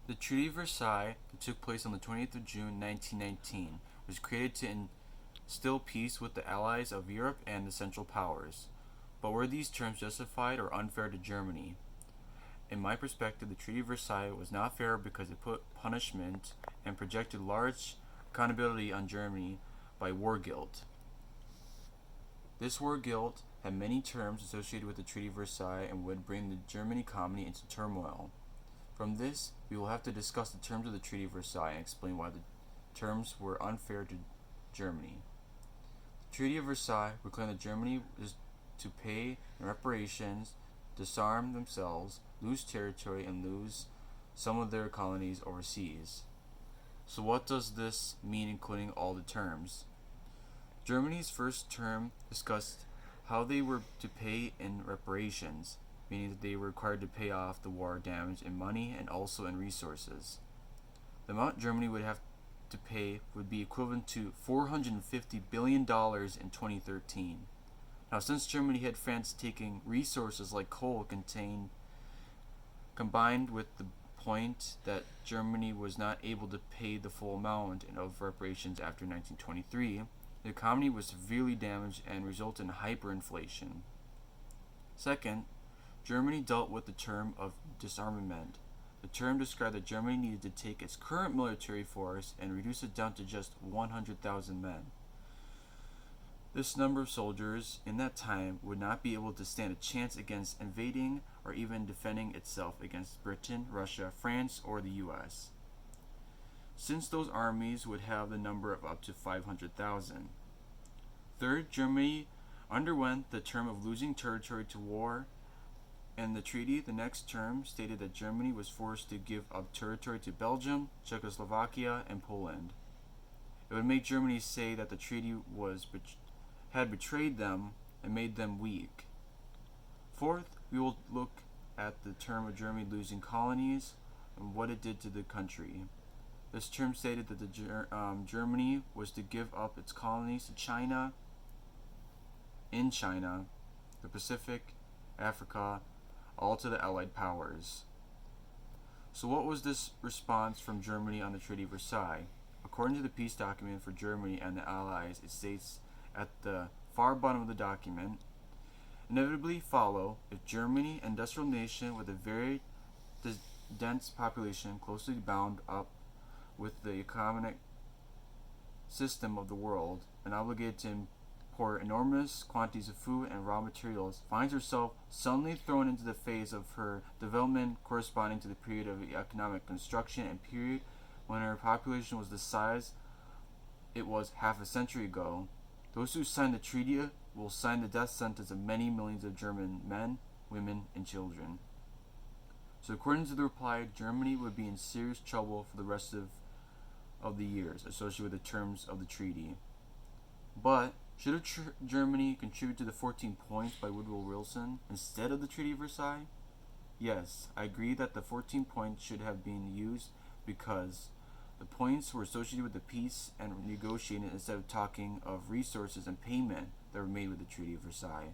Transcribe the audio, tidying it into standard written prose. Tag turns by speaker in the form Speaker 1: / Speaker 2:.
Speaker 1: The Treaty of Versailles, that took place on the 20th of June 1919, was created to instill peace with the allies of Europe and the Central Powers. But were these terms justified or unfair to Germany? In my perspective, the Treaty of Versailles was not fair because it put punishment and projected large accountability on Germany by war guilt. This war guilt had many terms associated with the Treaty of Versailles and would bring the German economy into turmoil. From this, we will have to discuss the terms of the Treaty of Versailles and explain why the terms were unfair to Germany. The Treaty of Versailles proclaimed that Germany is to pay in reparations, disarm themselves, lose territory, and lose some of their colonies overseas. So what does this mean, including all the terms? Germany's first term discussed how they were to pay in reparations, meaning that they were required to pay off the war damage in money and also in resources. The amount Germany would have to pay would be equivalent to $450 billion in 2013. Now, since Germany had France taking resources like coal combined with the point that Germany was not able to pay the full amount of reparations after 1923, the economy was severely damaged and resulted in hyperinflation. Second, Germany dealt with the term of disarmament. The term described that Germany needed to take its current military force and reduce it down to just 100,000 men. This number of soldiers in that time would not be able to stand a chance against invading or even defending itself against Britain, Russia, France, or the US, since those armies would have the number of up to 500,000. Third, Germany underwent the term of losing territory to war. In the treaty, the next term stated that Germany was forced to give up territory to Belgium, Czechoslovakia, and Poland. It would make Germany say that the treaty had betrayed them and made them weak. Fourth, we will look at the term of Germany losing colonies and what it did to the country. This term stated that Germany was to give up its colonies to China, the Pacific, Africa, all to the Allied powers. So what was this response from Germany on the Treaty of Versailles? According to the peace document for Germany and the Allies, it states at the far bottom of the document, inevitably follow if Germany, an industrial nation with a very dense population closely bound up with the economic system of the world and obligated to import enormous quantities of food and raw materials, finds herself suddenly thrown into the phase of her development corresponding to the period of economic construction and period when her population was the size it was half a century ago. Those who sign the treaty will sign the death sentence of many millions of German men, women, and children. So according to the reply, Germany would be in serious trouble for the rest of the years associated with the terms of the treaty. But should Germany contribute to the 14 points by Woodrow Wilson instead of the Treaty of Versailles? Yes, I agree that the 14 points should have been used because the points were associated with the peace and negotiated instead of talking of resources and payment that were made with the Treaty of Versailles.